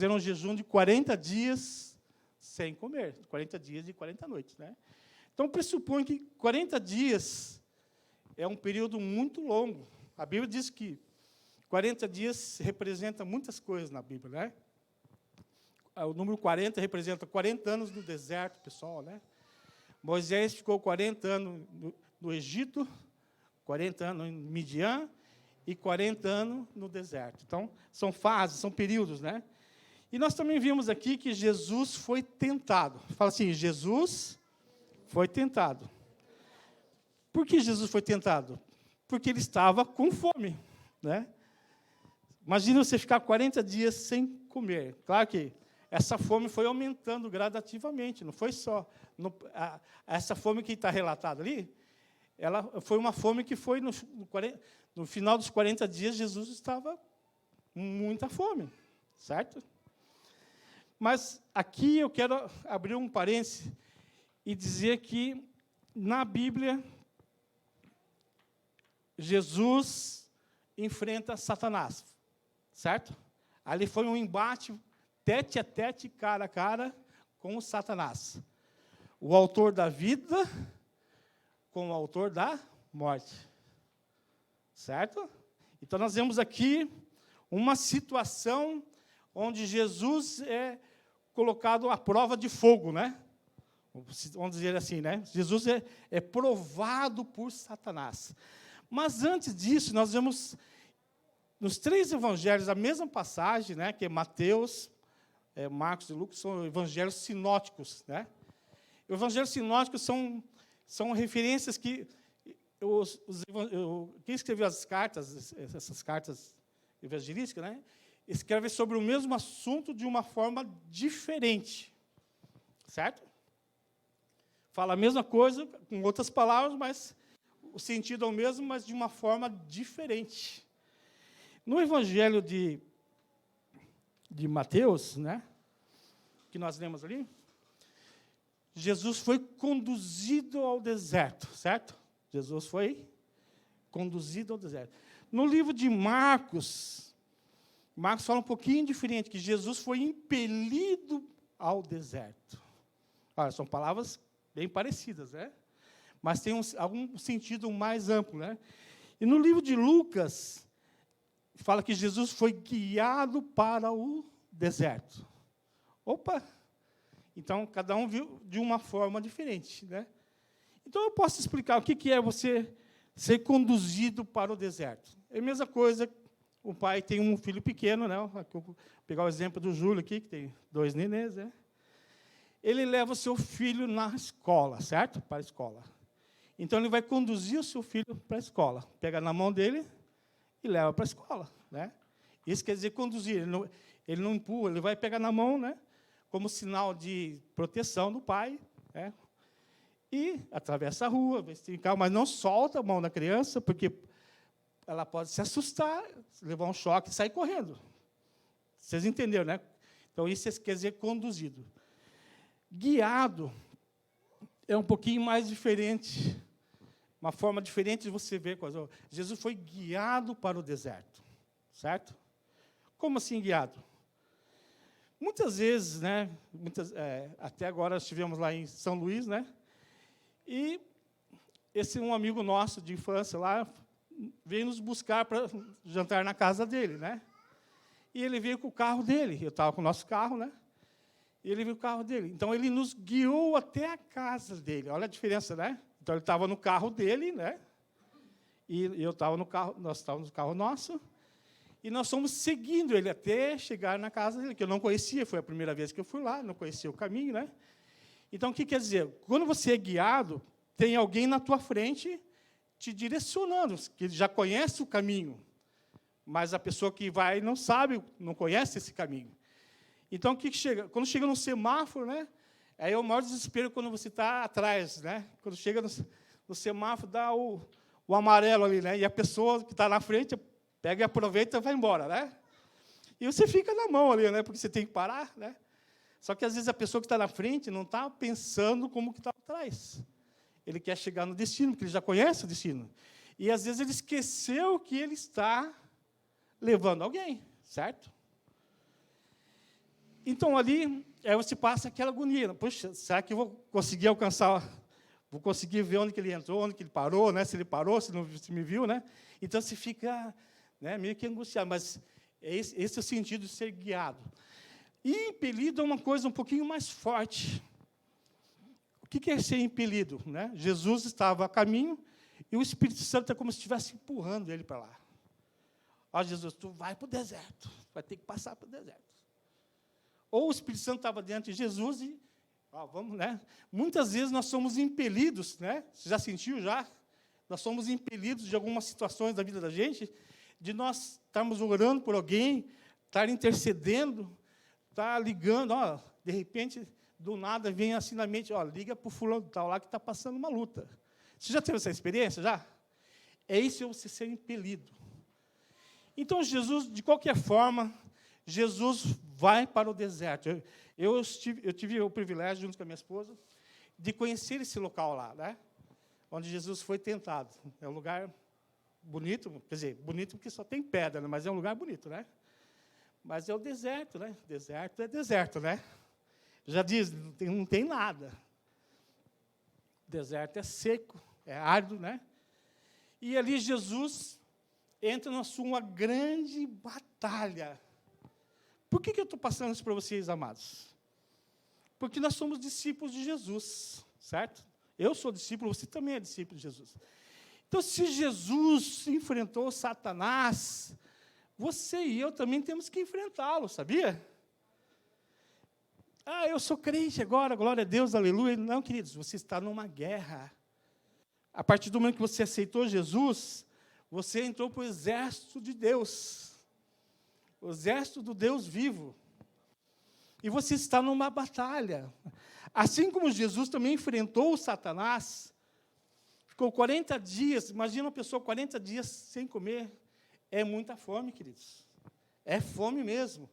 Fizeram um jejum de 40 dias sem comer, 40 dias e 40 noites, né? Então, pressupõe que 40 dias é um período muito longo. A Bíblia diz que 40 dias representa muitas coisas na Bíblia, né? O número 40 representa 40 anos no deserto, pessoal, né? Moisés ficou 40 anos no Egito, 40 anos em Midian e 40 anos no deserto. Então, são fases, são períodos, né? E nós também vimos aqui que Jesus foi tentado. Fala assim, Jesus foi tentado. Por que Jesus foi tentado? Porque ele estava com fome, né? Imagina você ficar 40 dias sem comer. Claro que essa fome foi aumentando gradativamente, não foi só... essa fome que está relatada ali, ela foi uma fome que foi no final dos 40 dias, Jesus estava com muita fome, certo? Mas aqui eu quero abrir um parêntese e dizer que, na Bíblia, Jesus enfrenta Satanás, certo? Ali foi um embate tete a tete, cara a cara, com o Satanás. O autor da vida com o autor da morte. Certo? Então, nós vemos aqui uma situação onde Jesus é colocado à prova de fogo, né? Vamos dizer assim, né? Jesus é provado por Satanás. Mas, antes disso, nós vemos nos 3 evangelhos a mesma passagem, né? Que é Mateus, Marcos e Lucas, são evangelhos sinóticos, né? Os evangelhos sinóticos são referências que quem escreveu as cartas, essas cartas evangelísticas, né? Escreve sobre o mesmo assunto de uma forma diferente, certo? Fala a mesma coisa, com outras palavras, mas o sentido é o mesmo, mas de uma forma diferente. No Evangelho de Mateus, né, que nós lemos ali, Jesus foi conduzido ao deserto, certo? Jesus foi conduzido ao deserto. No livro de Marcos fala um pouquinho diferente, que Jesus foi impelido ao deserto. Olha, são palavras bem parecidas, né? Mas tem algum sentido mais amplo, né? E no livro de Lucas, fala que Jesus foi guiado para o deserto. Opa! Então, cada um viu de uma forma diferente, né? Então, eu posso explicar o que é você ser conduzido para o deserto. É a mesma coisa, o pai tem um filho pequeno, né? Vou pegar o exemplo do Júlio aqui, que tem 2 nenês, né? Ele leva o seu filho na escola, certo? Para a escola. Então, ele vai conduzir o seu filho para a escola. Pega na mão dele e leva para a escola, né? Isso quer dizer conduzir. Ele não empurra, ele vai pegar na mão, né? Como sinal de proteção do pai, né? E atravessa a rua, mas não solta a mão da criança, porque ela pode se assustar, levar um choque e sair correndo. Vocês entenderam, né? Então, isso quer dizer conduzido. Guiado é um pouquinho mais diferente, uma forma diferente de você ver coisas. Jesus foi guiado para o deserto, certo? Como assim guiado? Muitas vezes, né? Até agora estivemos lá em São Luís, né? E um amigo nosso de infância lá veio nos buscar para jantar na casa dele, né? E ele veio com o carro dele. Eu estava com o nosso carro, né? E ele veio com o carro dele. Então, ele nos guiou até a casa dele. Olha a diferença, né? Então, ele estava no carro dele, né? E eu estava no carro, nós estávamos no carro nosso. E nós fomos seguindo ele até chegar na casa dele, que eu não conhecia. Foi a primeira vez que eu fui lá, não conhecia o caminho, né? Então, o que quer dizer? Quando você é guiado, tem alguém na tua frente te direcionando, que já conhece o caminho, mas a pessoa que vai não sabe, não conhece esse caminho. Então, o que chega? Quando chega no semáforo, né? Aí é o maior desespero quando você está atrás, né? Quando chega no semáforo, dá o amarelo ali, né? E a pessoa que está na frente pega e aproveita e vai embora, né? E você fica na mão ali, né? Porque você tem que parar, né? Só que, às vezes, a pessoa que está na frente não está pensando como que está atrás. Ele quer chegar no destino, porque ele já conhece o destino. E, às vezes, ele esqueceu que ele está levando alguém, certo? Então, ali, você passa aquela agonia. Puxa, será que eu vou conseguir alcançar, vou conseguir ver onde que ele entrou, onde que ele parou, né? Se ele parou, se não se me viu, né? Então, você fica, né, meio que angustiado, mas esse é o sentido de ser guiado. E impelido é uma coisa um pouquinho mais forte. O que é ser impelido? Né? Jesus estava a caminho e o Espírito Santo é como se estivesse empurrando ele para lá. Ó, Jesus, tu vai para o deserto, vai ter que passar para o deserto. Ou o Espírito Santo estava dentro de Jesus e, vamos, né? Muitas vezes nós somos impelidos, né? Você já sentiu já? Nós somos impelidos de algumas situações da vida da gente, de nós estarmos orando por alguém, estar intercedendo, estar ligando, de repente, do nada, vem assim na mente, liga para o fulano tal lá que está passando uma luta. Você já teve essa experiência, já? É isso, você ser impelido. Então, Jesus, de qualquer forma, Jesus vai para o deserto. Eu tive o privilégio, junto com a minha esposa, de conhecer esse local lá, né? Onde Jesus foi tentado. É um lugar bonito, quer dizer, bonito porque só tem pedra, né? Mas é um lugar bonito, né? Mas é o deserto, né? Deserto é deserto, né? Já diz, não tem nada. O deserto é seco, é árido, né? E ali Jesus entra na sua grande batalha. Por que eu estou passando isso para vocês, amados? Porque nós somos discípulos de Jesus, certo? Eu sou discípulo, você também é discípulo de Jesus. Então, se Jesus enfrentou Satanás, você e eu também temos que enfrentá-lo, sabia? Eu sou crente agora, glória a Deus, aleluia. Não, queridos, você está numa guerra. A partir do momento que você aceitou Jesus, você entrou para o exército de Deus. O exército do Deus vivo. E você está numa batalha. Assim como Jesus também enfrentou o Satanás, ficou 40 dias, imagina uma pessoa 40 dias sem comer. É muita fome, queridos. É fome mesmo.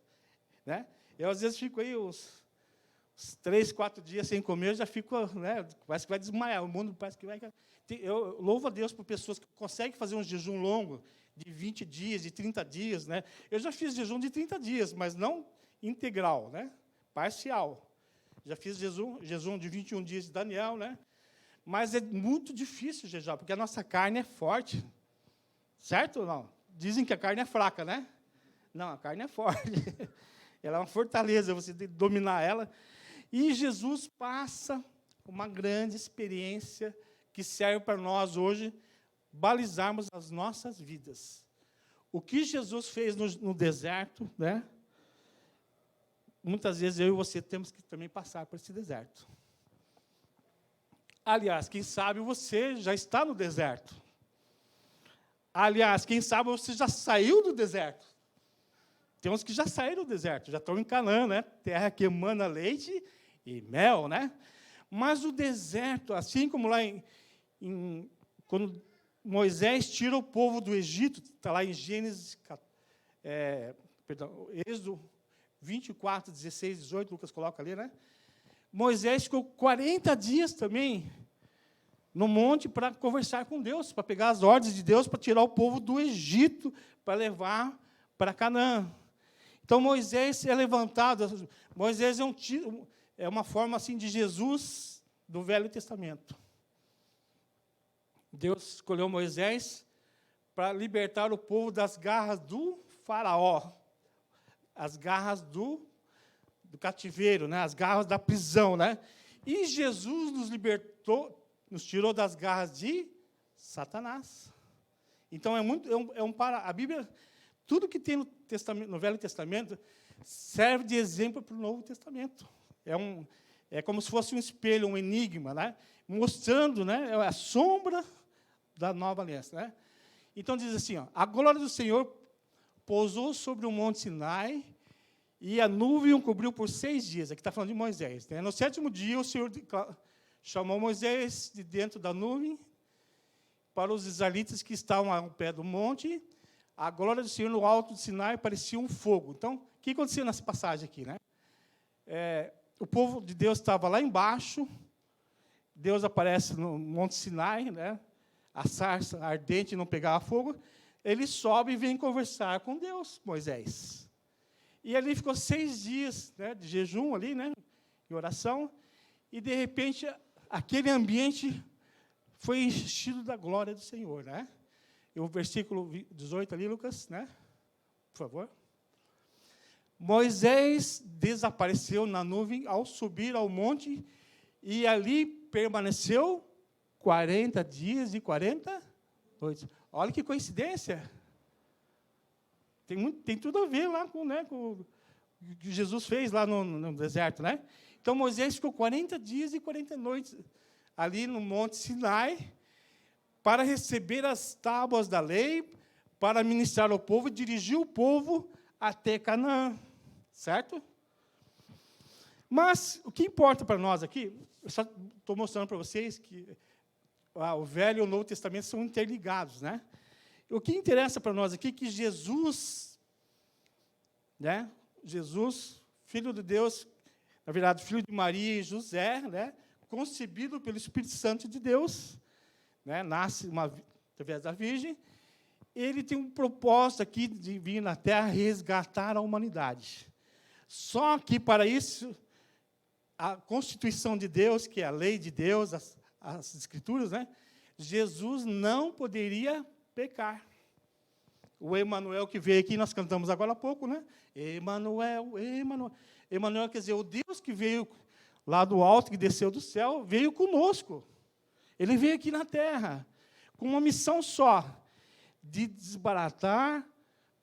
Né? Eu, às vezes, fico aí uns 3, 4 dias sem comer, já fico, né, parece que vai desmaiar. O mundo parece que vai... Eu louvo a Deus por pessoas que conseguem fazer um jejum longo, de 20 dias, de 30 dias. Né? Eu já fiz jejum de 30 dias, mas não integral, né? Parcial. Já fiz jejum de 21 dias de Daniel, né? Mas é muito difícil jejuar, porque a nossa carne é forte. Certo ou não? Dizem que a carne é fraca, né? Não, a carne é forte. Ela é uma fortaleza, você tem que dominar ela. E Jesus passa uma grande experiência que serve para nós hoje balizarmos as nossas vidas. O que Jesus fez no deserto, né? Muitas vezes eu e você temos que também passar por esse deserto. Aliás, quem sabe você já está no deserto. Aliás, quem sabe você já saiu do deserto. Tem uns que já saíram do deserto, já estão em Canaã, né? Terra que emana leite e mel, né? Mas o deserto, assim como lá quando Moisés tira o povo do Egito, está lá em Êxodo 24, 16, 18, Lucas coloca ali, né? Moisés ficou 40 dias também no monte para conversar com Deus, para pegar as ordens de Deus, para tirar o povo do Egito, para levar para Canaã. Então, Moisés é levantado. Moisés é uma forma assim de Jesus do Velho Testamento. Deus escolheu Moisés para libertar o povo das garras do faraó, as garras do cativeiro, né? As garras da prisão. Né? E Jesus nos libertou, nos tirou das garras de Satanás. Então, a Bíblia, tudo que tem no Velho Testamento, serve de exemplo para o Novo Testamento. É como se fosse um espelho, um enigma, né? Mostrando, né, a sombra da nova aliança. Né? Então, diz assim, a glória do Senhor pousou sobre o monte Sinai, e a nuvem o cobriu por 6 dias. Aqui está falando de Moisés. Né? No 7º dia, o Senhor chamou Moisés de dentro da nuvem para os israelitas que estavam ao pé do monte. A glória do Senhor no alto de Sinai parecia um fogo. Então, o que aconteceu nessa passagem aqui? Né? O povo de Deus estava lá embaixo, Deus aparece no monte Sinai, né? A sarça ardente não pegava fogo, ele sobe e vem conversar com Deus, Moisés. E ali ficou 6 dias, né, de jejum ali, né, em oração, e, de repente, aquele ambiente foi enchido da glória do Senhor, né? E o versículo 18 ali, Lucas, né? Por favor. Moisés desapareceu na nuvem ao subir ao monte e ali permaneceu 40 dias e 40 noites. Olha que coincidência. Tem tudo a ver lá com, né, com o que Jesus fez lá no deserto, né? Então, Moisés ficou 40 dias e 40 noites ali no Monte Sinai para receber as tábuas da lei, para ministrar ao povo e dirigir o povo até Canaã, certo? Mas o que importa para nós aqui, eu só estou mostrando para vocês que o Velho e o Novo Testamento são interligados, né? O que interessa para nós aqui é que Jesus, né? Jesus, Filho de Deus, na verdade, filho de Maria e José, né? Concebido pelo Espírito Santo de Deus, né? Nasce através da Virgem. Ele tem um propósito aqui de vir na Terra resgatar a humanidade. Só que, para isso, a Constituição de Deus, que é a lei de Deus, as Escrituras, né? Jesus não poderia pecar. O Emanuel que veio aqui, nós cantamos agora há pouco, né? Emanuel, Emanuel. Emanuel quer dizer, o Deus que veio lá do alto, que desceu do céu, veio conosco. Ele veio aqui na Terra, com uma missão só, de desbaratar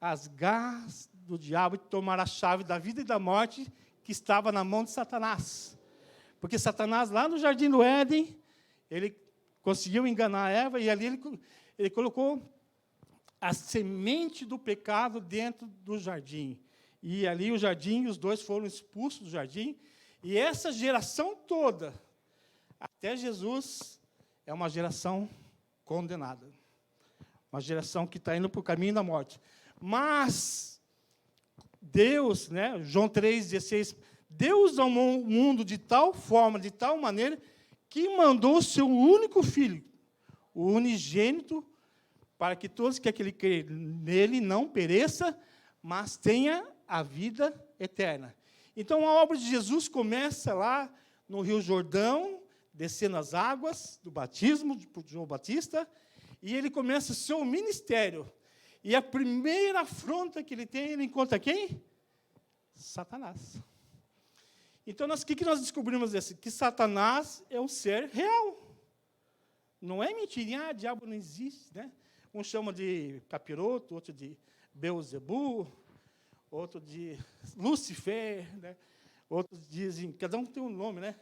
as garras do diabo e tomar a chave da vida e da morte que estava na mão de Satanás. Porque Satanás, lá no Jardim do Éden, ele conseguiu enganar Eva, e ali ele colocou a semente do pecado dentro do jardim. E ali o jardim, os dois foram expulsos do jardim, e essa geração toda, até Jesus, é uma geração condenada. Uma geração que está indo para o caminho da morte. Mas Deus, né, João 3,16, Deus amou o mundo de tal forma, de tal maneira, que mandou o seu único filho, o unigênito, para que todos que aquele crê nele não pereça, mas tenha a vida eterna. Então, a obra de Jesus começa lá no Rio Jordão, descendo as águas do batismo de João Batista, e ele começa o seu ministério. E a primeira afronta que ele tem, ele encontra quem? Satanás. Então, o que nós descobrimos desse? Que Satanás é um ser real. Não é mentira, o diabo não existe, né? Um chama de capiroto, outro de Beelzebu, outro de Lucifer, né? Outros dizem, cada um tem um nome, né?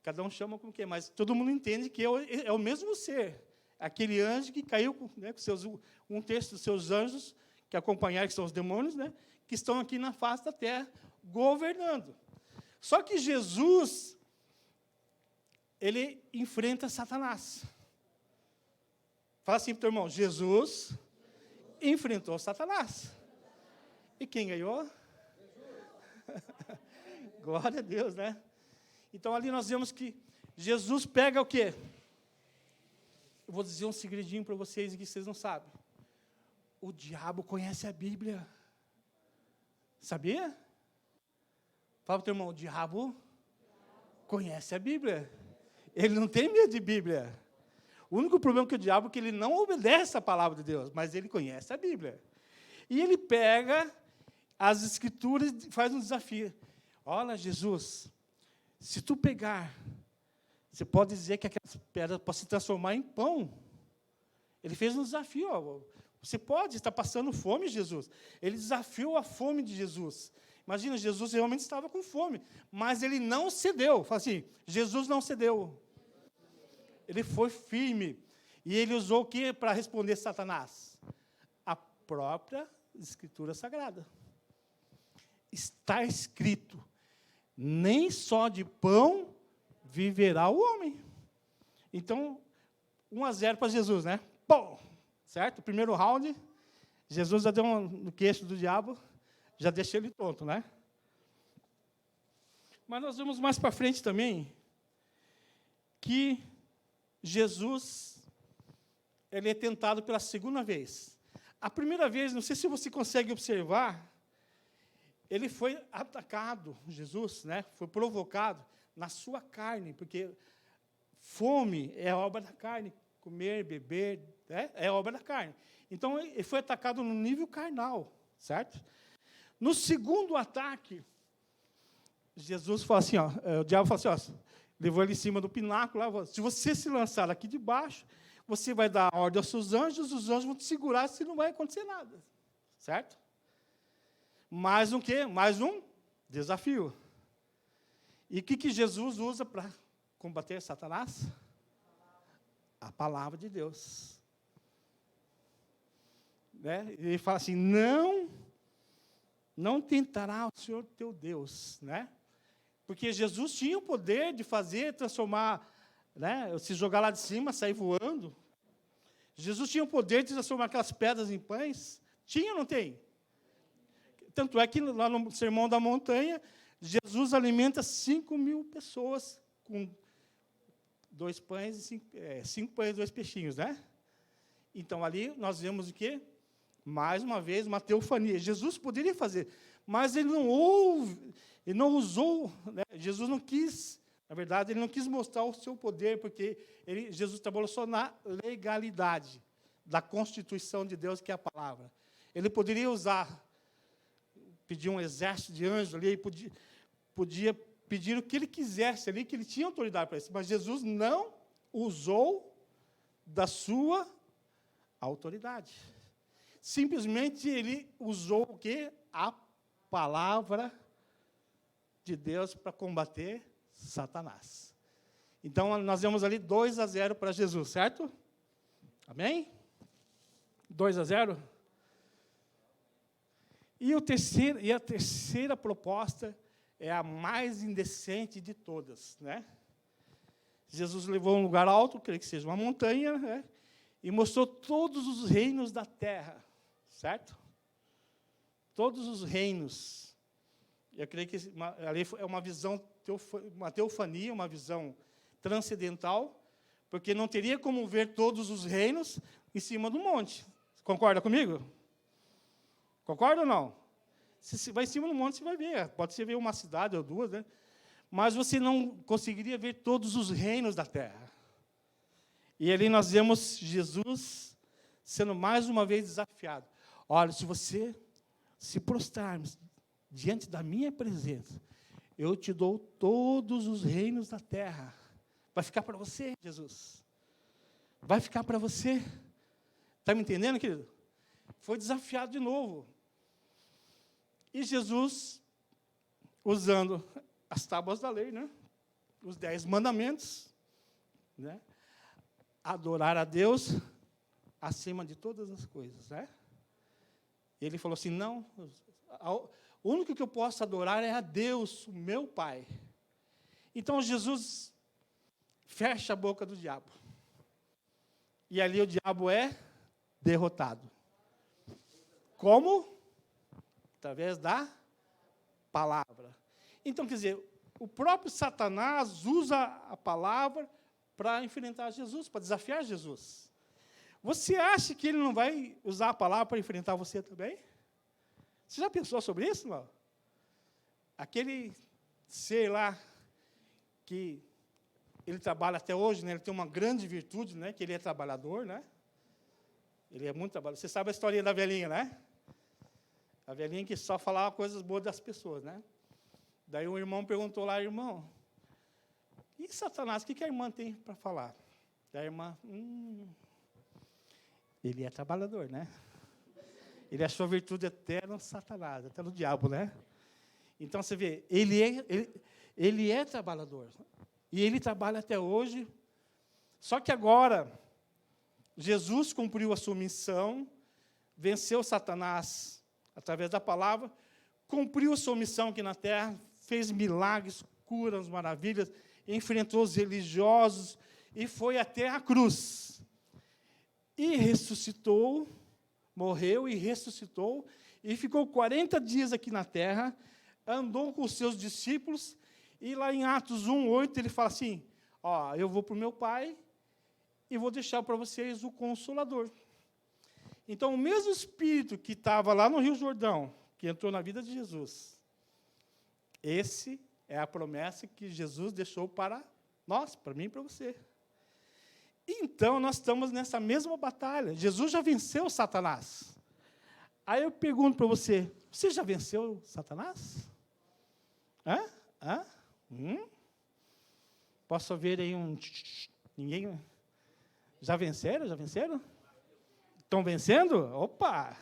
Cada um chama como que é, mas todo mundo entende que é o mesmo ser. Aquele anjo que caiu, né, com um terço dos seus anjos, que acompanharam, que são os demônios, né, que estão aqui na face da terra, governando. Só que Jesus, ele enfrenta Satanás. Fala assim para o teu irmão, Jesus enfrentou Satanás. E quem ganhou? Glória a Deus, né? Então, ali nós vemos que Jesus pega o quê? Eu vou dizer um segredinho para vocês que vocês não sabem. O diabo conhece a Bíblia. Sabia? Fala para o teu irmão, o diabo conhece a Bíblia. Ele não tem medo de Bíblia. O único problema é que o diabo é que ele não obedece a palavra de Deus, mas ele conhece a Bíblia. E ele pega as Escrituras e faz um desafio. Olha, Jesus, se tu pegar, você pode dizer que aquelas pedras podem se transformar em pão. Ele fez um desafio. Ó. Você pode estar passando fome, Jesus. Ele desafiou a fome de Jesus. Imagina, Jesus realmente estava com fome, mas ele não cedeu. Fala assim, Jesus não cedeu. Ele foi firme. E ele usou o que para responder Satanás? A própria Escritura Sagrada. Está escrito, nem só de pão viverá o homem. Então, 1-0 para Jesus, né? Pum! Certo? Primeiro round, Jesus já deu no queixo do diabo, já deixou ele tonto, né? Mas nós vamos mais para frente também, que Jesus, ele é tentado pela segunda vez. A primeira vez, não sei se você consegue observar, ele foi atacado, Jesus, né, foi provocado na sua carne, porque fome é obra da carne, comer, beber, né, é obra da carne. Então, ele foi atacado no nível carnal, certo? No segundo ataque, Jesus falou assim, ó, o diabo falou assim, ó, levou ele em cima do pináculo, lá, se você se lançar aqui de baixo, você vai dar ordem aos seus anjos, os anjos vão te segurar, se não vai acontecer nada, certo? Mais um quê? Mais um desafio. E o que Jesus usa para combater Satanás? A palavra de Deus. Né? Ele fala assim, não tentará o Senhor teu Deus, né? Porque Jesus tinha o poder de fazer, transformar, né, se jogar lá de cima, sair voando. Jesus tinha o poder de transformar aquelas pedras em pães. Tinha ou não tem? Tanto é que lá no Sermão da Montanha, Jesus alimenta 5.000 pessoas com 2 pães e 5 pães e 2 peixinhos, né? Então, ali nós vemos o quê? Mais uma vez, uma teofania. Jesus poderia fazer, mas ele não usou, né? Jesus não quis, na verdade, ele não quis mostrar o seu poder, porque Jesus trabalhou só na legalidade da Constituição de Deus, que é a palavra. Ele poderia usar, pedir um exército de anjos ali, podia pedir o que ele quisesse ali, que ele tinha autoridade para isso, mas Jesus não usou da sua autoridade. Simplesmente ele usou o quê? A palavra de Deus para combater Satanás. Então, nós vemos ali 2-0 para Jesus, certo? Amém? 2-0. E a terceira proposta é a mais indecente de todas, né? Jesus levou um lugar alto, creio que seja uma montanha, né? E mostrou todos os reinos da terra, certo? Todos os reinos. Eu creio que ali é uma visão, uma teofania, uma visão transcendental, porque não teria como ver todos os reinos em cima do monte. Concorda comigo? Concorda ou não? Se você vai em cima do monte, você vai ver. Pode ser ver uma cidade ou duas, né? Mas você não conseguiria ver todos os reinos da terra. E ali nós vemos Jesus sendo mais uma vez desafiado. Olha, se você se prostrarmos diante da minha presença, eu te dou todos os reinos da terra. Vai ficar para você, Jesus. Vai ficar para você. Está me entendendo, querido? Foi desafiado de novo. E Jesus, usando as tábuas da lei, né? Os 10 mandamentos, né? Adorar a Deus acima de todas as coisas, né? Ele falou assim, não, o único que eu posso adorar é a Deus, o meu Pai. Então, Jesus fecha a boca do diabo. E ali o diabo é derrotado. Como? Através da palavra. Então, quer dizer, o próprio Satanás usa a palavra para enfrentar Jesus, para desafiar Jesus. Você acha que ele não vai usar a palavra para enfrentar você também? Você já pensou sobre isso, não? Aquele ser lá, que ele trabalha até hoje, né, ele tem uma grande virtude, né, que ele é trabalhador, né? Ele é muito trabalhador. Você sabe a história da velhinha, né? A velhinha que só falava coisas boas das pessoas, né? Daí um irmão perguntou lá, irmão, e Satanás, o que a irmã tem para falar? Da irmã, ele é trabalhador, né? Ele achou virtude até no Satanás, até no diabo, né? Então, você vê, ele é trabalhador. E ele trabalha até hoje. Só que agora, Jesus cumpriu a sua missão, venceu Satanás através da palavra, cumpriu a sua missão aqui na terra, fez milagres, curas, maravilhas, enfrentou os religiosos e foi até a cruz. E ressuscitou, morreu e ressuscitou, e ficou 40 dias aqui na terra, andou com os seus discípulos, e lá em Atos 1:8, ele fala assim, ó, eu vou para o meu Pai, e vou deixar para vocês o Consolador. Então, o mesmo Espírito que estava lá no Rio Jordão, que entrou na vida de Jesus, Esse é a promessa que Jesus deixou para nós, para mim e para você. Então, nós estamos nessa mesma batalha. Jesus já venceu Satanás. Aí eu pergunto para você, você já venceu Satanás? Hã? Posso ver aí um... Ninguém... Já venceram? Estão vencendo? Opa!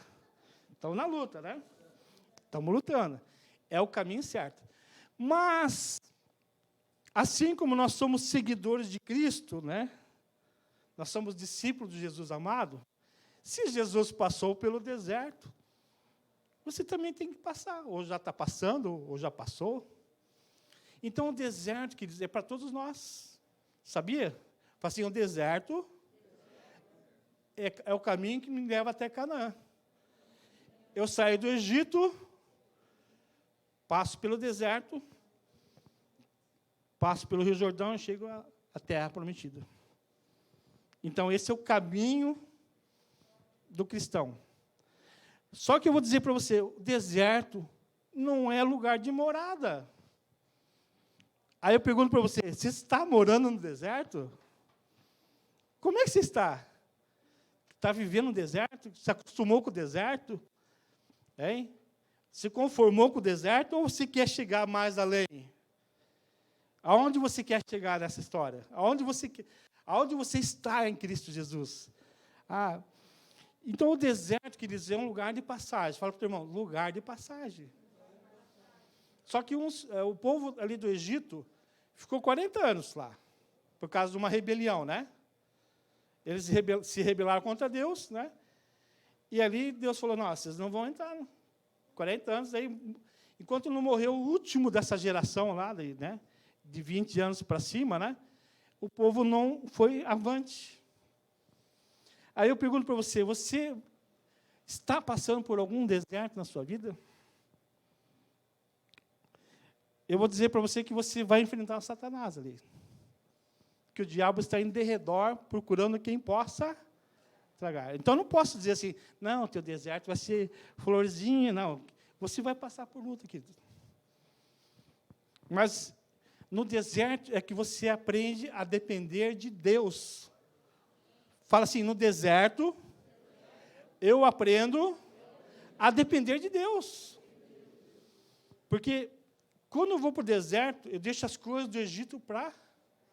Estão na luta, né? Estamos lutando. É o caminho certo. Mas, assim como nós somos seguidores de Cristo, né? Nós somos discípulos de Jesus amado, se Jesus passou pelo deserto, você também tem que passar. Ou já está passando, ou já passou. Então, o deserto, quer dizer, é para todos nós. Sabia? Fala assim, o deserto é o caminho que me leva até Canaã. Eu saio do Egito, passo pelo deserto, passo pelo Rio Jordão e chego à terra prometida. Então, esse é o caminho do cristão. Só que eu vou dizer para você, o deserto não é lugar de morada. Aí eu pergunto para você, você está morando no deserto? Como é que você está? Está vivendo no deserto? Se acostumou com o deserto? Hein? Se conformou com o deserto ou você quer chegar mais além? Aonde você quer chegar nessa história? Aonde você está em Cristo Jesus? Então, o deserto, quer dizer, é um lugar de passagem. Fala para o teu irmão, lugar de passagem. Só que o povo ali do Egito ficou 40 anos lá, por causa de uma rebelião, né? Eles se rebelaram contra Deus, né? E ali Deus falou, não, vocês não vão entrar, né? 40 anos, aí, enquanto não morreu o último dessa geração lá, né? De 20 anos para cima, né? O povo não foi avante. Aí eu pergunto para você, você está passando por algum deserto na sua vida? Eu vou dizer para você que você vai enfrentar Satanás ali. Que o diabo está em derredor, procurando quem possa tragar. Então, eu não posso dizer assim, não, teu deserto vai ser florzinha, não. Você vai passar por luta, querido. Mas, no deserto é que você aprende a depender de Deus. Fala assim, no deserto, eu aprendo a depender de Deus. Porque, quando eu vou para o deserto, eu deixo as coisas do Egito para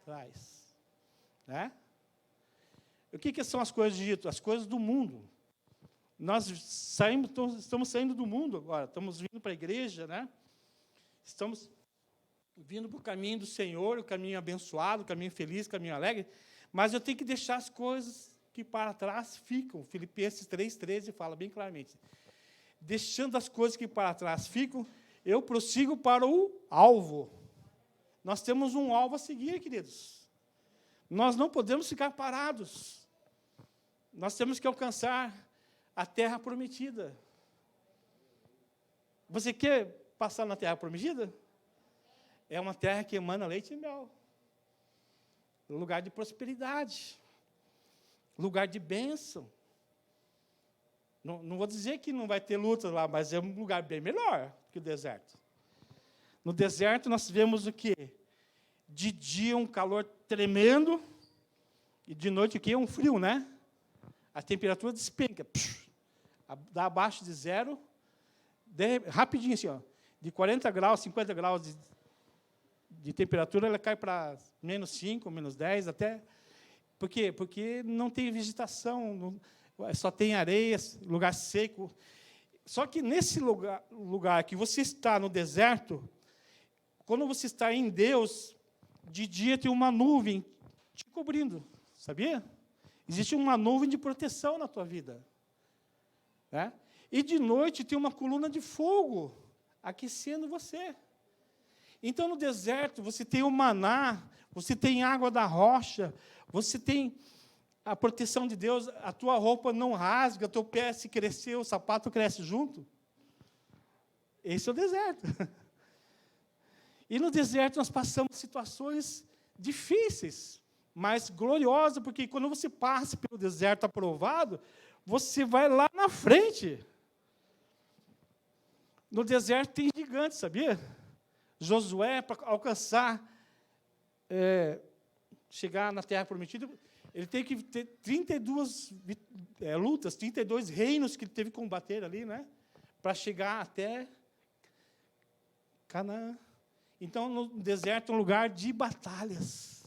trás. Né? O que são as coisas do Egito? As coisas do mundo. Nós estamos saindo do mundo agora, estamos vindo para a igreja, né? Estamos vindo para o caminho do Senhor, o caminho abençoado, o caminho feliz, o caminho alegre, mas eu tenho que deixar as coisas que para trás ficam. Filipenses 3,13 fala bem claramente. Deixando as coisas que para trás ficam, eu prossigo para o alvo. Nós temos um alvo a seguir, queridos. Nós não podemos ficar parados. Nós temos que alcançar a terra prometida. Você quer passar na terra prometida? É uma terra que emana leite e mel. Lugar de prosperidade. Lugar de bênção. Não vou dizer que não vai ter luta lá, mas é um lugar bem melhor que o deserto. No deserto nós vemos o quê? De dia um calor tremendo, e de noite o quê? Um frio, né? A temperatura despenca. Dá abaixo de zero, rapidinho assim, ó, de 40 graus, 50 graus de temperatura, ela cai para menos 5, menos 10, até... Por quê? Porque não tem vegetação, só tem areia, lugar seco. Só que nesse lugar que você está no deserto, quando você está em Deus, de dia tem uma nuvem te cobrindo, sabia? Existe uma nuvem de proteção na tua vida. Né? E de noite tem uma coluna de fogo aquecendo você. Então, no deserto, você tem o maná, você tem água da rocha, você tem a proteção de Deus, a tua roupa não rasga, teu pé se crescer, o sapato cresce junto. Esse é o deserto. E no deserto nós passamos situações difíceis, mas gloriosas, porque quando você passa pelo deserto aprovado, você vai lá na frente. No deserto tem gigantes, sabia? Josué, para alcançar, chegar na Terra Prometida, ele teve que ter 32 lutas, 32 reinos que ele teve que combater ali, né? Para chegar até Canaã. Então, no deserto é um lugar de batalhas.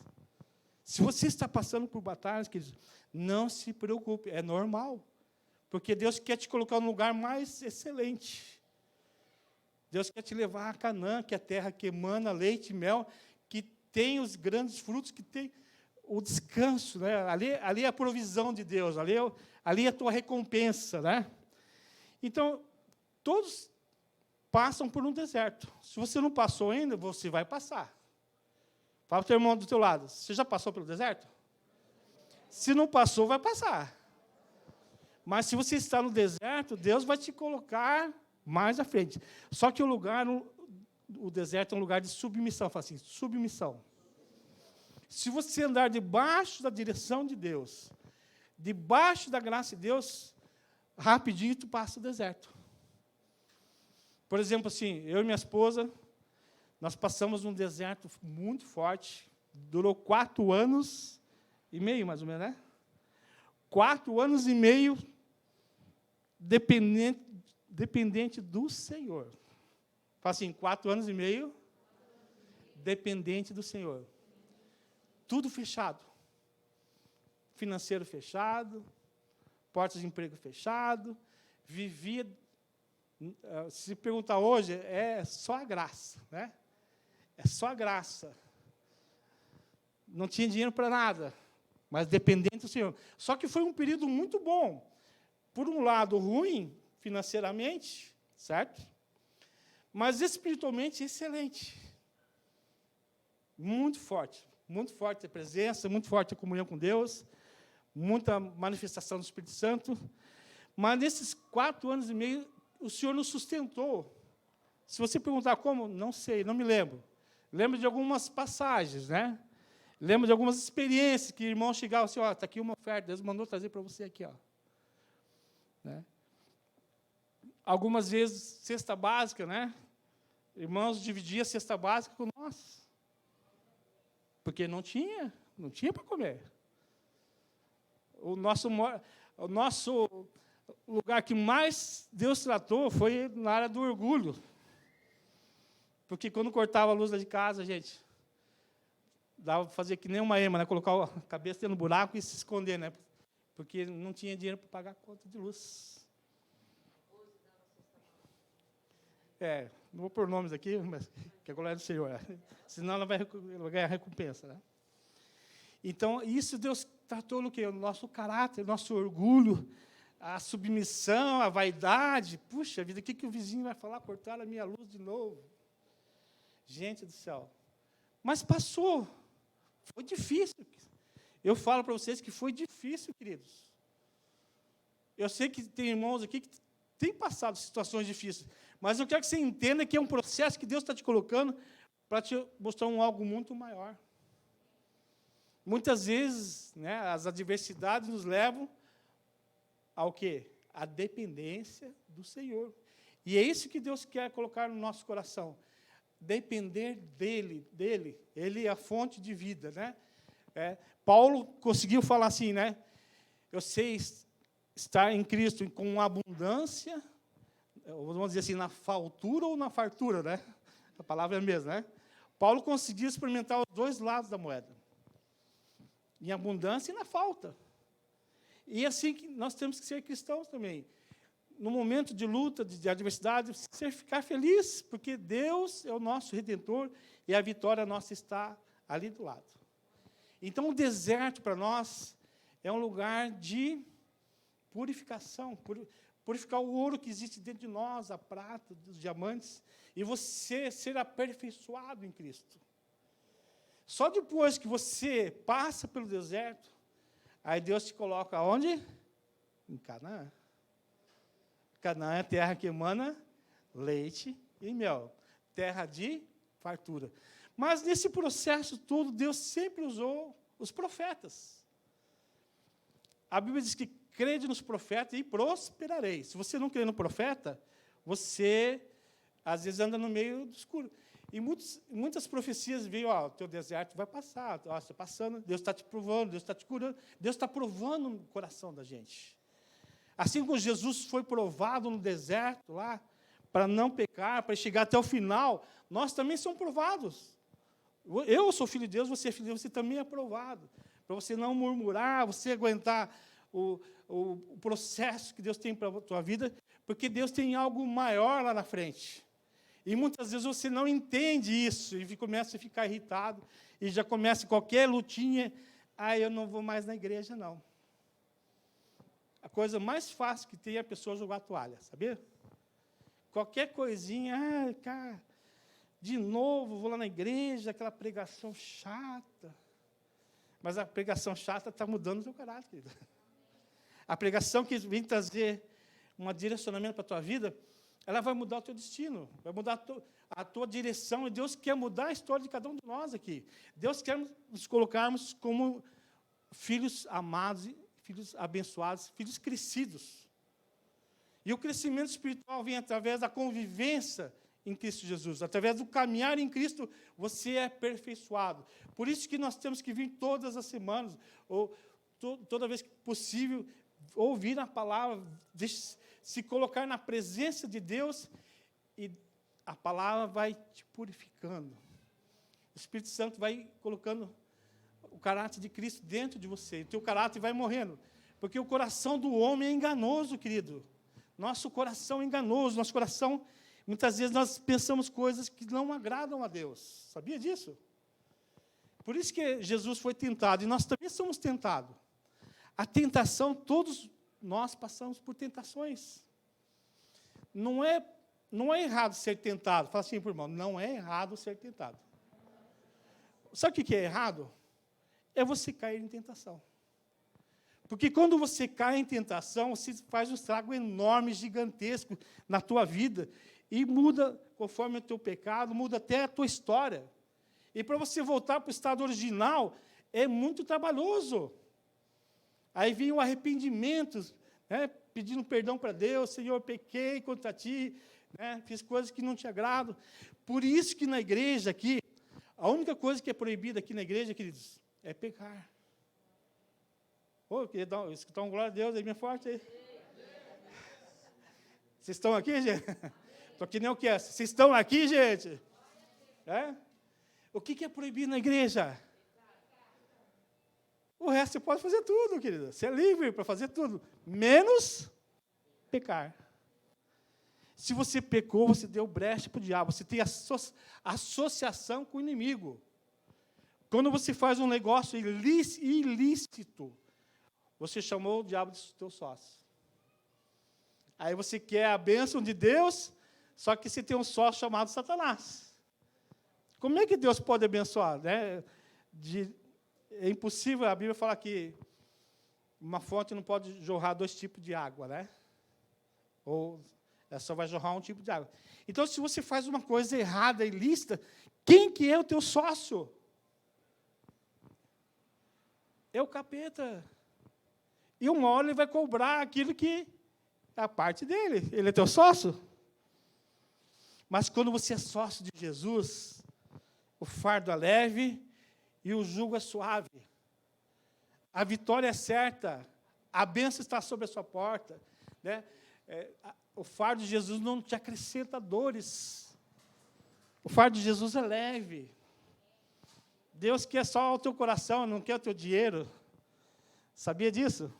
Se você está passando por batalhas, queridos, não se preocupe, é normal. Porque Deus quer te colocar no lugar mais excelente. Deus quer te levar a Canaã, que é a terra que emana leite e mel, que tem os grandes frutos, que tem o descanso, né? Ali é a provisão de Deus, ali é a tua recompensa, né? Então, todos passam por um deserto. Se você não passou ainda, você vai passar. Fala para o teu irmão do teu lado, você já passou pelo deserto? Se não passou, vai passar. Mas se você está no deserto, Deus vai te colocar mais à frente. Só que o deserto é um lugar de submissão. Fala assim, submissão. Se você andar debaixo da direção de Deus, debaixo da graça de Deus, rapidinho tu passa o deserto. Por exemplo, assim, eu e minha esposa, nós passamos num deserto muito forte, durou 4 anos e meio, mais ou menos, né? 4 anos e meio, dependente do Senhor. Fala assim, 4 anos e meio, dependente do Senhor. Tudo fechado. Financeiro fechado, portas de emprego fechado, vivia. Se perguntar hoje, é só a graça, né? É só a graça. Não tinha dinheiro para nada, mas dependente do Senhor. Só que foi um período muito bom. Por um lado, ruim financeiramente, certo? Mas espiritualmente excelente. Muito forte a presença, muito forte a comunhão com Deus, muita manifestação do Espírito Santo. Mas nesses 4 anos e meio, o Senhor nos sustentou. Se você perguntar como, não sei, não me lembro. Lembro de algumas passagens, né? Lembro de algumas experiências que irmãos chegavam assim, está aqui uma oferta, Deus mandou trazer para você aqui, né? Algumas vezes, cesta básica, né? Irmãos dividiam a cesta básica com nós. Porque não tinha para comer. O nosso lugar que mais Deus tratou foi na área do orgulho. Porque quando cortava a luz lá de casa, gente, dava para fazer que nem uma ema, né? Colocar a cabeça dentro do buraco e se esconder, né? Porque não tinha dinheiro para pagar a conta de luz. Não vou pôr nomes aqui, mas que a glória é do Senhor. Senão ela vai ganhar recompensa, né? Então, isso Deus tratou no quê? O nosso caráter, o nosso orgulho, a submissão, a vaidade. Puxa vida, o que o vizinho vai falar? Cortaram a minha luz de novo. Gente do céu. Mas passou. Foi difícil. Eu falo para vocês que foi difícil, queridos. Eu sei que tem irmãos aqui que têm passado situações difíceis, mas eu quero que você entenda que é um processo que Deus está te colocando para te mostrar algo muito maior. Muitas vezes, né, as adversidades nos levam ao quê? A dependência do Senhor. E é isso que Deus quer colocar no nosso coração. Depender dele. Ele é a fonte de vida, né? Paulo conseguiu falar assim, né? Eu sei estar em Cristo com abundância, vamos dizer assim, na faltura ou na fartura, né? A palavra é a mesma, né? Paulo conseguiu experimentar os 2 lados da moeda. Em abundância e na falta. E assim que nós temos que ser cristãos também. No momento de luta, de adversidade, ficar feliz, porque Deus é o nosso Redentor e a vitória nossa está ali do lado. Então, o deserto, para nós, é um lugar de purificação, purificar o ouro que existe dentro de nós, a prata, os diamantes, e você ser aperfeiçoado em Cristo. Só depois que você passa pelo deserto, aí Deus te coloca onde? Em Canaã. Canaã é terra que emana leite e mel, terra de fartura. Mas nesse processo todo, Deus sempre usou os profetas. A Bíblia diz que crede nos profetas e prosperareis. Se você não crê no profeta, você, às vezes, anda no meio do escuro. E muitas profecias veio, ó, o teu deserto vai passar, ó, você está passando, Deus está te provando, Deus está te curando, Deus está provando no coração da gente. Assim como Jesus foi provado no deserto lá, para não pecar, para chegar até o final, nós também somos provados. Eu sou filho de Deus, você é filho de Deus, você também é provado. Para você não murmurar, você aguentar o processo que Deus tem para a tua vida, porque Deus tem algo maior lá na frente. E muitas vezes você não entende isso, e começa a ficar irritado, e já começa qualquer lutinha, eu não vou mais na igreja, não. A coisa mais fácil que tem é a pessoa jogar a toalha, sabia? Qualquer coisinha, cara, de novo, vou lá na igreja, aquela pregação chata. Mas a pregação chata está mudando o teu caráter, querido. A pregação que vem trazer um direcionamento para a tua vida, ela vai mudar o teu destino, vai mudar a tua direção, e Deus quer mudar a história de cada um de nós aqui. Deus quer nos colocarmos como filhos amados, filhos abençoados, filhos crescidos. E o crescimento espiritual vem através da convivência em Cristo Jesus. Através do caminhar em Cristo, você é aperfeiçoado. Por isso que nós temos que vir todas as semanas, ou toda vez que possível, ouvir a palavra, se colocar na presença de Deus, e a palavra vai te purificando. O Espírito Santo vai colocando o caráter de Cristo dentro de você, e o teu caráter vai morrendo. Porque o coração do homem é enganoso, querido. Nosso coração é enganoso, nosso coração, muitas vezes nós pensamos coisas que não agradam a Deus. Sabia disso? Por isso que Jesus foi tentado, e nós também somos tentados. A tentação, todos nós passamos por tentações. Não é errado ser tentado. Fala assim, irmão, não é errado ser tentado. Sabe o que é errado? É você cair em tentação. Porque quando você cai em tentação, você faz um estrago enorme, gigantesco na tua vida, e muda, conforme o teu pecado, muda até a tua história. E para você voltar para o estado original, é muito trabalhoso. Aí vem o arrependimento, né, pedindo perdão para Deus, Senhor, pequei contra ti, né, fiz coisas que não te agradam. Por isso que na igreja aqui, a única coisa que é proibida aqui na igreja, queridos, é pecar. Queria escutar um glória a Deus aí, bem forte aí. Vocês estão aqui, gente? Estou que nem o que é. Vocês estão aqui, gente? O que é proibido na igreja? O resto você pode fazer tudo, querido. Você é livre para fazer tudo, menos pecar. Se você pecou, você deu brecha para o diabo. Você tem associação com o inimigo. Quando você faz um negócio ilícito, você chamou o diabo de teu sócio. Aí você quer a bênção de Deus, só que você tem um sócio chamado Satanás. Como é que Deus pode abençoar? Né? É impossível, a Bíblia fala que uma fonte não pode jorrar 2 tipos de água, né? Ou só vai jorrar um tipo de água. Então, se você faz uma coisa errada, ilícita, quem que é o teu sócio? É o capeta. E uma hora ele vai cobrar aquilo que é a parte dele. Ele é teu sócio. Mas quando você é sócio de Jesus, o fardo é leve e o jugo é suave. A vitória é certa. A bênção está sobre a sua porta. Né? O fardo de Jesus não te acrescenta dores. O fardo de Jesus é leve. Deus quer só o teu coração, não quer o teu dinheiro. Sabia disso?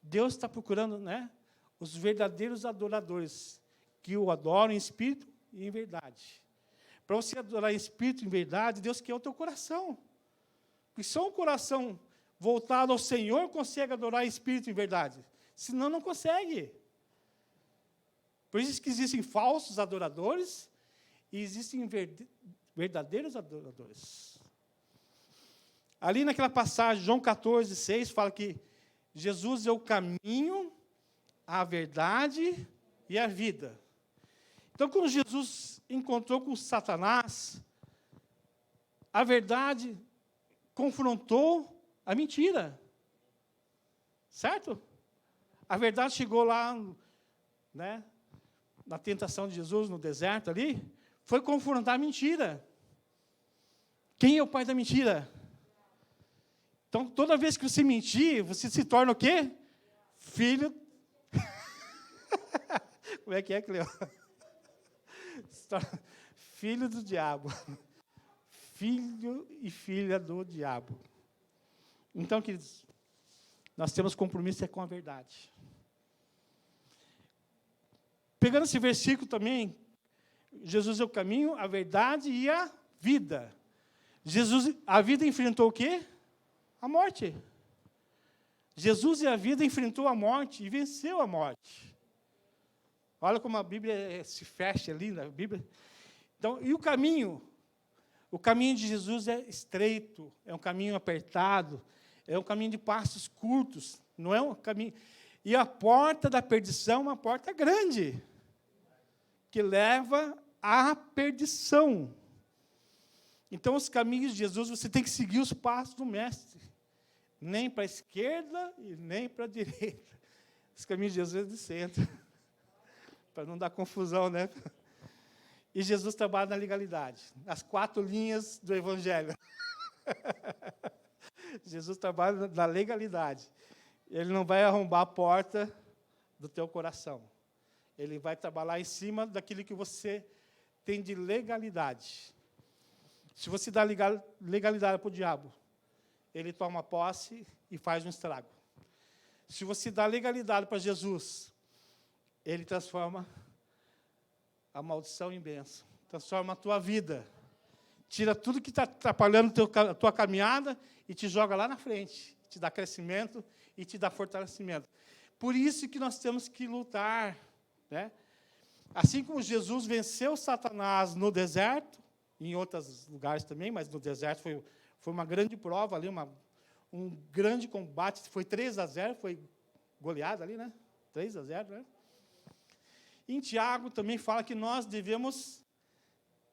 Deus está procurando, né, os verdadeiros adoradores, que o adoram em espírito e em verdade. Para você adorar em espírito e em verdade, Deus quer o teu coração. Porque só um coração voltado ao Senhor consegue adorar em espírito e em verdade. Senão, não consegue. Por isso que existem falsos adoradores e existem verdadeiros adoradores. Ali naquela passagem, João 14, 6, fala que Jesus é o caminho, a verdade e a vida. Então, quando Jesus encontrou com Satanás, a verdade confrontou a mentira. Certo? A verdade chegou lá, né, na tentação de Jesus, no deserto ali, foi confrontar a mentira. Quem é o pai da mentira? Então, toda vez que você mentir, você se torna o quê? Filho. Como é que Cleo? Filho do diabo. Filho e filha do diabo. Então, queridos, nós temos compromisso com a verdade. Pegando esse versículo também, Jesus é o caminho, a verdade e a vida. A vida enfrentou o quê? A morte. Jesus e a vida enfrentou a morte e venceu a morte. Olha como a Bíblia se fecha ali na Bíblia. Então, e o caminho? O caminho de Jesus é estreito, é um caminho apertado, é um caminho de passos curtos, não é um caminho. E a porta da perdição é uma porta grande, que leva à perdição. Então, os caminhos de Jesus, você tem que seguir os passos do Mestre. Nem para a esquerda e nem para a direita. Os caminhos de Jesus é de centro. Para não dar confusão, né? E Jesus trabalha na legalidade. As 4 linhas do Evangelho. Jesus trabalha na legalidade. Ele não vai arrombar a porta do teu coração. Ele vai trabalhar em cima daquilo que você tem de legalidade. Se você dá legalidade para o diabo, ele toma posse e faz um estrago. Se você dá legalidade para Jesus, ele transforma a maldição em bênção. Transforma a tua vida. Tira tudo que está atrapalhando a tua caminhada e te joga lá na frente. Te dá crescimento e te dá fortalecimento. Por isso que nós temos que lutar. Né? Assim como Jesus venceu Satanás no deserto, em outros lugares também, mas no deserto foi uma grande prova ali, um grande combate. Foi 3-0, foi goleada ali, né? 3-0, né? Em Tiago também fala que nós devemos,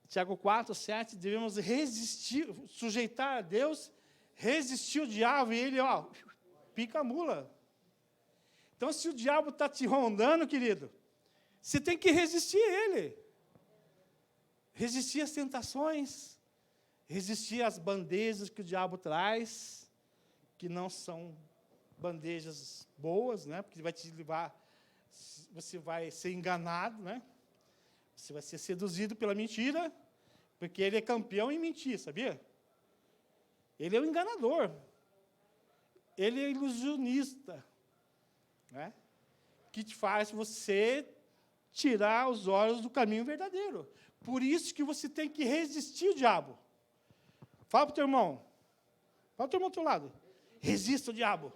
Tiago 4:7, devemos resistir, sujeitar a Deus, resistir o diabo, e ele, pica a mula. Então, se o diabo está te rondando, querido, você tem que resistir a ele. Resistir às tentações, resistir às bandejas que o diabo traz, que não são bandejas boas, né? Porque vai te levar, você vai ser enganado, né? Você vai ser seduzido pela mentira, porque ele é campeão em mentir, sabia? Ele é o enganador. Ele é ilusionista, né? Que te faz você tirar os olhos do caminho verdadeiro. Por isso que você tem que resistir o diabo. Fala para o teu irmão. Fala para o teu irmão do teu lado. Resista o diabo.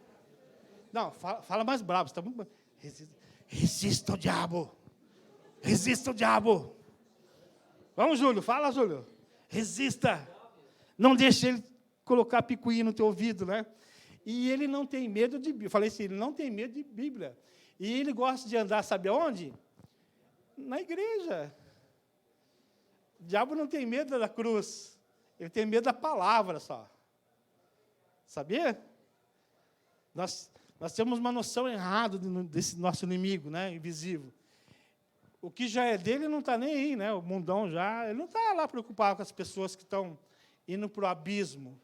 Não, fala mais bravo. Você está muito... Resista o diabo. Resista o diabo. Vamos, Júlio. Fala, Júlio. Resista. Não deixe ele colocar picuinha no teu ouvido, né? E ele não tem medo de Bíblia. Eu falei assim, ele não tem medo de Bíblia. E ele gosta de andar, sabe aonde? Na igreja. O diabo não tem medo da cruz. Ele tem medo da palavra só. Sabia? Nós temos uma noção errada desse nosso inimigo, né, invisível. O que já é dele não está nem aí, né? O mundão já, ele não está lá preocupado com as pessoas que estão indo para o abismo.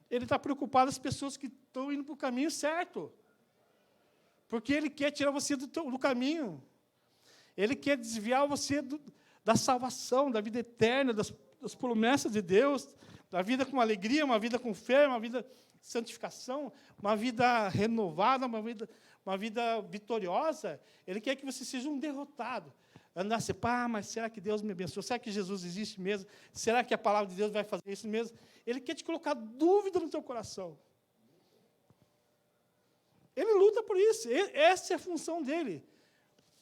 Ele está preocupado com as pessoas que estão indo para o caminho certo. Porque ele quer tirar você do caminho. Ele quer desviar você da salvação, da vida eterna, das promessas de Deus, da vida com alegria, uma vida com fé, uma vida de santificação, uma vida renovada, uma vida vitoriosa. Ele quer que você seja um derrotado. Andar assim, mas será que Deus me abençoou? Será que Jesus existe mesmo? Será que a palavra de Deus vai fazer isso mesmo? Ele quer te colocar dúvida no teu coração. Ele luta por isso. Essa é a função dele.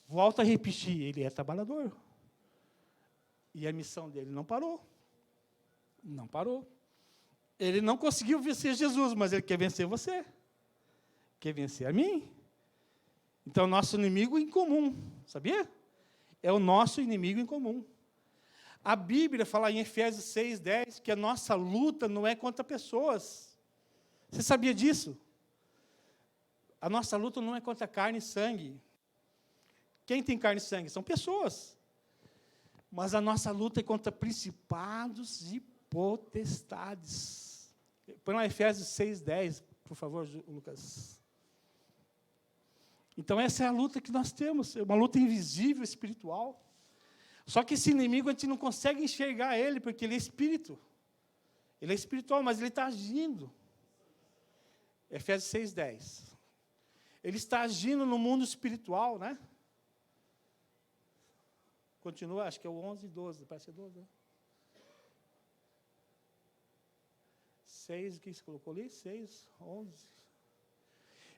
Volto a repetir, ele é trabalhador. E a missão dele não parou. Não parou. Ele não conseguiu vencer Jesus, mas ele quer vencer você. Quer vencer a mim. Então, nosso inimigo em comum, sabia? É o nosso inimigo em comum. A Bíblia fala em Efésios 6:10 que a nossa luta não é contra pessoas. Você sabia disso? A nossa luta não é contra carne e sangue. Quem tem carne e sangue? São pessoas. Mas a nossa luta é contra principados e potestades. Põe lá Efésios 6:10, por favor, Lucas. Então, essa é a luta que nós temos, é uma luta invisível, espiritual. Só que esse inimigo, a gente não consegue enxergar ele, porque ele é espírito. Ele é espiritual, mas ele está agindo. Efésios 6:10. Ele está agindo no mundo espiritual, né? Continua, acho que é o 11 e 12, parece ser 12, né? 6, o que você colocou ali? 6, 11.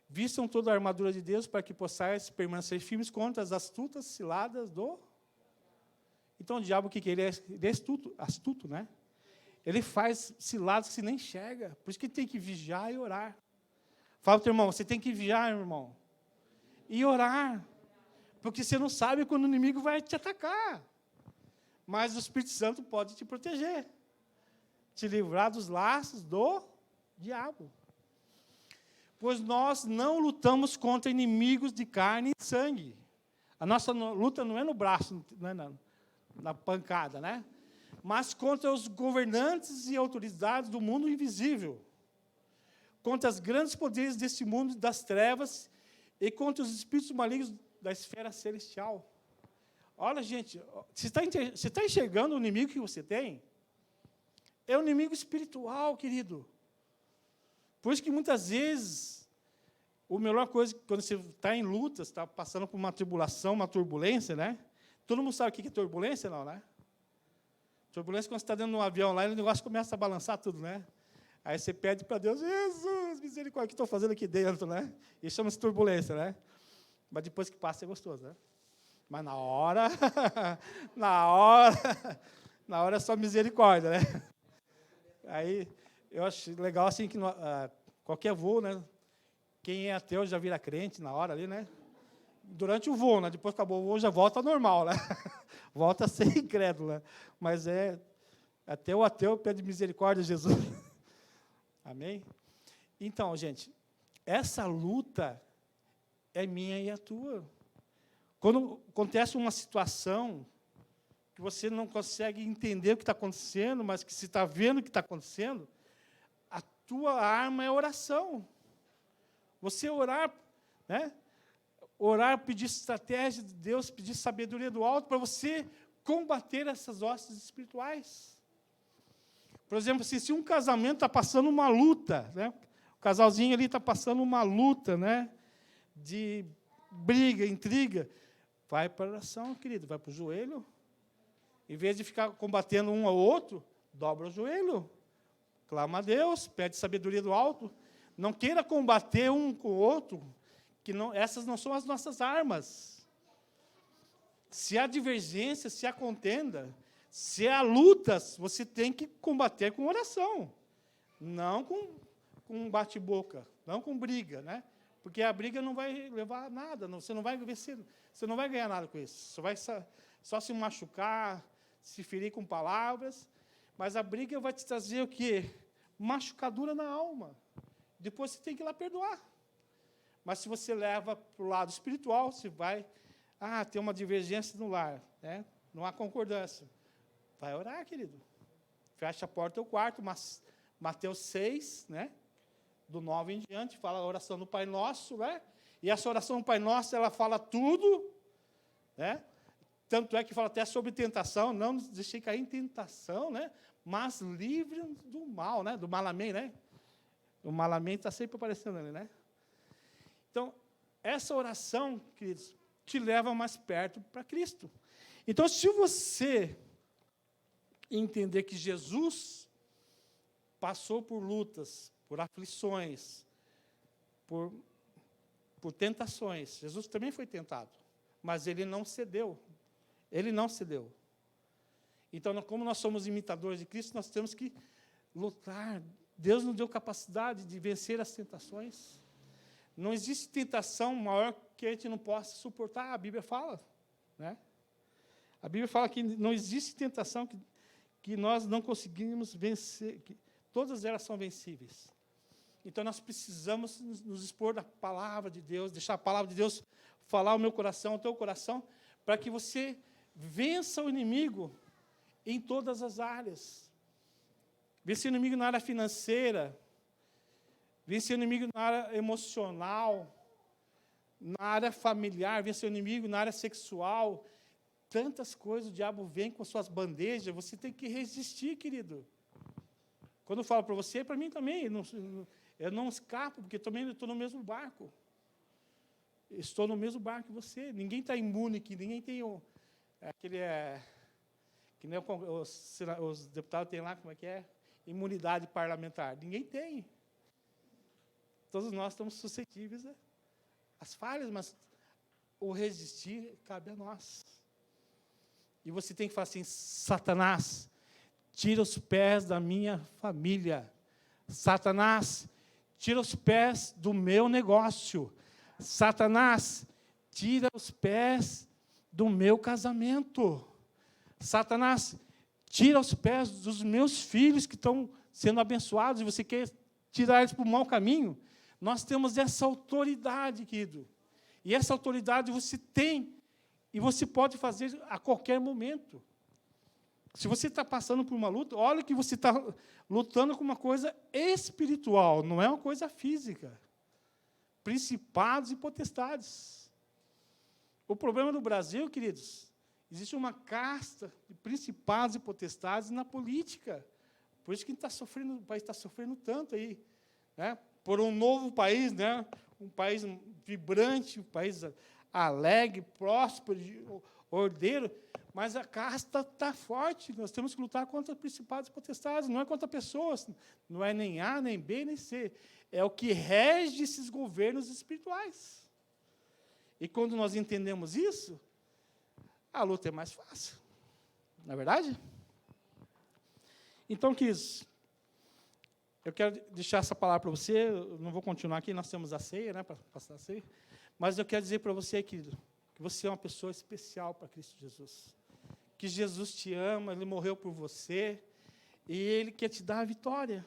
Vistam toda a armadura de Deus para que possais permanecer firmes contra as astutas ciladas do... Então, o diabo, o que é? Ele é astuto, né? Ele faz ciladas que você nem enxerga. Por isso que tem que vigiar e orar. Fala para o teu irmão, você tem que vigiar, irmão. E orar. Porque você não sabe quando o inimigo vai te atacar. Mas o Espírito Santo pode te proteger. Te livrar dos laços do diabo. Pois nós não lutamos contra inimigos de carne e sangue. A nossa luta não é no braço, não é na pancada, né? Mas contra os governantes e autoridades do mundo invisível, contra os grandes poderes deste mundo das trevas e contra os espíritos malignos da esfera celestial. Olha, gente, você está enxergando o inimigo que você tem? É um inimigo espiritual, querido. Por isso que, muitas vezes, a melhor coisa, quando você está em luta, está passando por uma tribulação, uma turbulência, né? Todo mundo sabe o que é turbulência, não, né? Turbulência, quando você está dentro de um avião lá, e o negócio começa a balançar tudo, né? Aí você pede para Deus, Jesus, misericórdia, o que estou fazendo aqui dentro, né? Isso chama-se turbulência, né? Mas depois que passa é gostoso, né? Mas na hora, na hora é só misericórdia, né? Aí, eu acho legal assim que qualquer voo, né? Quem é ateu já vira crente na hora ali, né? Durante o voo, né? Depois que acabou o voo, já volta ao normal, né? Volta a ser incrédulo, né? Mas até o ateu pede misericórdia a Jesus. Amém? Então, gente, essa luta é minha e a tua. Quando acontece uma situação que você não consegue entender o que está acontecendo, mas que você está vendo o que está acontecendo, a tua arma é oração. Você orar, né? Orar, pedir estratégia de Deus, pedir sabedoria do alto, para você combater essas hostes espirituais. Por exemplo, se um casamento está passando uma luta, né? O casalzinho ali está passando uma luta, né? De briga, intriga, vai para a oração, querido, vai para o joelho. Em vez de ficar combatendo um ao outro, dobra o joelho, clama a Deus, pede sabedoria do alto. Não queira combater um com o outro, que essas não são as nossas armas. Se há divergência, se há contenda, se há lutas, você tem que combater com oração, não com bate-boca, não com briga, né? Porque a briga não vai levar a nada, você não vai vencer, você não vai ganhar nada com isso. Você vai só se machucar, se ferir com palavras, mas a briga vai te trazer o quê? Machucadura na alma. Depois você tem que ir lá perdoar. Mas se você leva para o lado espiritual, você vai ter uma divergência no lar, né? Não há concordância. Vai orar, querido. Fecha a porta do quarto, mas Mateus 6, né? Do 9 em diante, fala a oração do Pai Nosso, né? E essa oração do Pai Nosso, ela fala tudo, né? Tanto é que fala até sobre tentação, não nos deixei cair em tentação, né? Mas livre do mal, né? Do malamém, né? O malamém está sempre aparecendo ali, né? Então, essa oração, queridos, te leva mais perto para Cristo. Então, se você entender que Jesus passou por lutas, por aflições, por tentações. Jesus também foi tentado, mas ele não cedeu. Ele não cedeu. Então, como nós somos imitadores de Cristo, nós temos que lutar. Deus nos deu capacidade de vencer as tentações. Não existe tentação maior que a gente não possa suportar. A Bíblia fala, né? A Bíblia fala que não existe tentação que nós não conseguimos vencer, que todas elas são vencíveis. Então, nós precisamos nos expor da palavra de Deus, deixar a palavra de Deus falar ao meu coração, ao teu coração, para que você vença o inimigo em todas as áreas. Vença o inimigo na área financeira, vença o inimigo na área emocional, na área familiar, vença o inimigo na área sexual. Tantas coisas, o diabo vem com suas bandejas, você tem que resistir, querido. Quando eu falo para você, para mim também, eu não escapo, porque também eu estou no mesmo barco. Estou no mesmo barco que você. Ninguém está imune aqui, ninguém tem que nem os deputados têm lá, como é que é? Imunidade parlamentar. Ninguém tem. Todos nós estamos suscetíveis às falhas, mas o resistir cabe a nós. E você tem que falar assim: Satanás, tira os pés da minha família. Satanás, tira os pés do meu negócio. Satanás, tira os pés do meu casamento. Satanás, tira os pés dos meus filhos que estão sendo abençoados e você quer tirar eles para o mau caminho. Nós temos essa autoridade, querido. E essa autoridade você tem e você pode fazer a qualquer momento. Se você está passando por uma luta, olha que você está lutando com uma coisa espiritual, não é uma coisa física. Principados e potestades. O problema do Brasil, queridos, existe uma casta de principados e potestades na política. Por isso que o país está sofrendo tanto aí, né? Por um novo país, né? Um país vibrante, um país alegre, próspero, ordeiro, mas a casta está forte. Nós temos que lutar contra principados e potestades, não é contra pessoas, não é nem A, nem B, nem C. É o que rege esses governos espirituais. E quando nós entendemos isso, a luta é mais fácil. Não é verdade? Então, queridos, eu quero deixar essa palavra para você. Eu não vou continuar aqui, nós temos a ceia, né, para passar a ceia. Mas eu quero dizer para você, querido, que você é uma pessoa especial para Cristo Jesus. Que Jesus te ama, Ele morreu por você, e Ele quer te dar a vitória.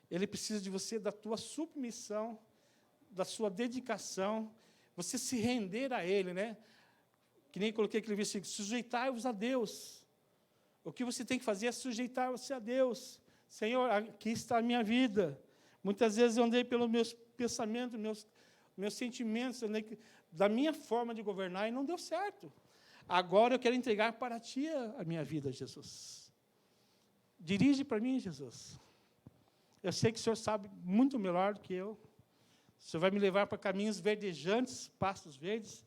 Ele precisa de você, da tua submissão, da sua dedicação, você se render a Ele, né? Que nem coloquei aquele versículo: sujeitai-vos a Deus. O que você tem que fazer é sujeitar-se a Deus. Senhor, aqui está a minha vida. Muitas vezes eu andei pelos meus pensamentos, meus sentimentos, da minha forma de governar, e não deu certo. Agora eu quero entregar para Ti a minha vida, Jesus. Dirige para mim, Jesus. Eu sei que o Senhor sabe muito melhor do que eu. O Senhor vai me levar para caminhos verdejantes, pastos verdes.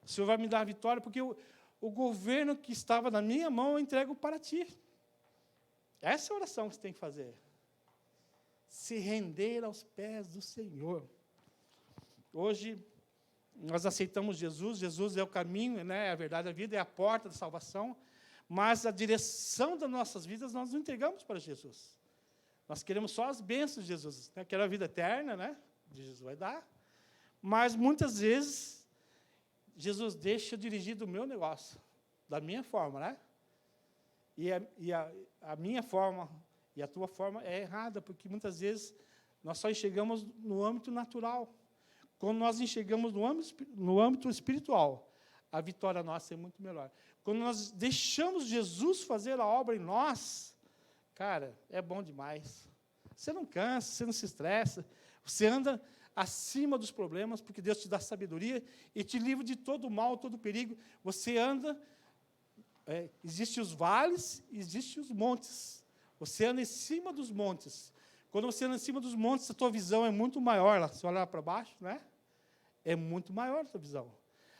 O Senhor vai me dar a vitória, porque o governo que estava na minha mão, eu entrego para Ti. Essa é a oração que você tem que fazer. Se render aos pés do Senhor. Hoje, nós aceitamos Jesus. Jesus é o caminho, né, a verdade, a vida, é a porta da salvação. Mas a direção das nossas vidas, nós não entregamos para Jesus. Nós queremos só as bênçãos de Jesus, né? Quero a vida eterna, né? Jesus vai dar. Mas, muitas vezes, Jesus deixa eu dirigir do meu negócio, da minha forma, né? E a minha forma e a tua forma é errada, porque, muitas vezes, nós só enxergamos no âmbito natural. Quando nós enxergamos no âmbito espiritual, a vitória nossa é muito melhor. Quando nós deixamos Jesus fazer a obra em nós, cara, é bom demais. Você não cansa, você não se estressa, você anda acima dos problemas, porque Deus te dá sabedoria e te livra de todo o mal, todo o perigo. Você anda, existem os vales, existem os montes. Você anda em cima dos montes. Quando você anda em cima dos montes, a tua visão é muito maior. Lá, se olhar para baixo, né? É muito maior a tua visão.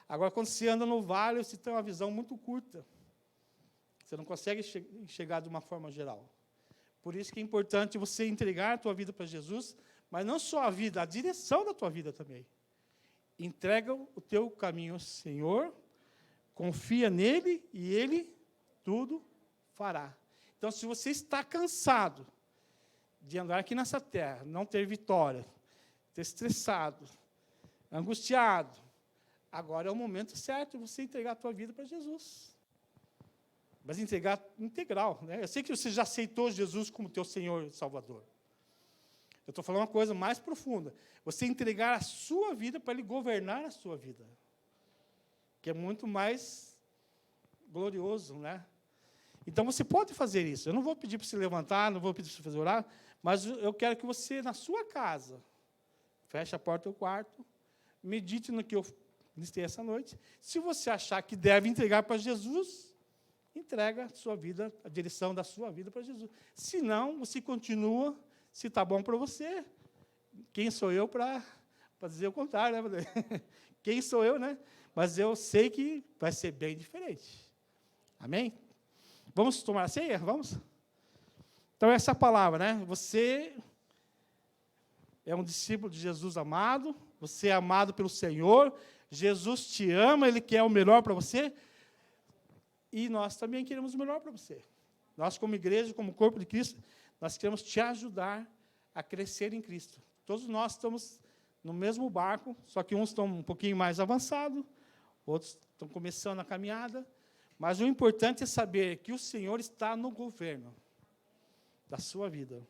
Agora, quando você anda no vale, você tem uma visão muito curta. Você não consegue enxergar de uma forma geral. Por isso que é importante você entregar a tua vida para Jesus, mas não só a vida, a direção da tua vida também. Entrega o teu caminho ao Senhor, confia nele e Ele tudo fará. Então, se você está cansado de andar aqui nessa terra, não ter vitória, ter estressado, angustiado, agora é o momento certo de você entregar a tua vida para Jesus. Mas entregar integral, né? Eu sei que você já aceitou Jesus como teu Senhor e Salvador. Eu estou falando uma coisa mais profunda. Você entregar a sua vida para Ele governar a sua vida. Que é muito mais glorioso, né? Então, você pode fazer isso. Eu não vou pedir para você levantar, não vou pedir para você fazer orar, mas eu quero que você, na sua casa, feche a porta do quarto, medite no que eu listei essa noite. Se você achar que deve entregar para Jesus, entrega a sua vida, a direção da sua vida para Jesus. Se não, você continua, se está bom para você. Quem sou eu para dizer o contrário, né? Quem sou eu, né? Mas eu sei que vai ser bem diferente. Amém? Vamos tomar a ceia? Vamos? Então, essa palavra, né? Você é um discípulo de Jesus amado, você é amado pelo Senhor, Jesus te ama, Ele quer o melhor para você, e nós também queremos o melhor para você. Nós, como igreja, como corpo de Cristo, nós queremos te ajudar a crescer em Cristo. Todos nós estamos no mesmo barco, só que uns estão um pouquinho mais avançados, outros estão começando a caminhada, mas o importante é saber que o Senhor está no governo da sua vida,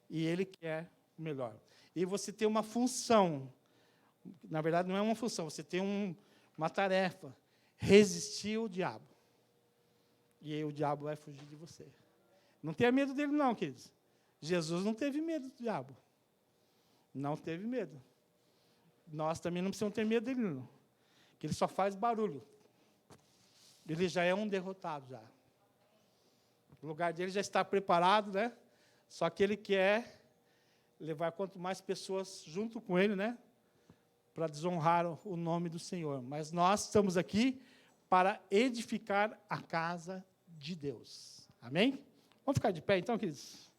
e Ele quer o melhor. E você tem uma função, na verdade não é uma função, você tem uma tarefa, resistir ao diabo. E aí o diabo vai fugir de você. Não tenha medo dele não, queridos. Jesus não teve medo do diabo. Não teve medo. Nós também não precisamos ter medo dele, não. Que ele só faz barulho. Ele já é um derrotado, já. O lugar dele já está preparado, né? Só que ele quer levar quanto mais pessoas junto com ele, né? Para desonrar o nome do Senhor. Mas nós estamos aqui para edificar a casa de Deus. Amém? Vamos ficar de pé, então, queridos?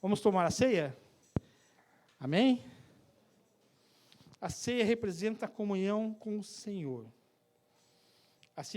Vamos tomar a ceia? Amém? A ceia representa a comunhão com o Senhor. Assim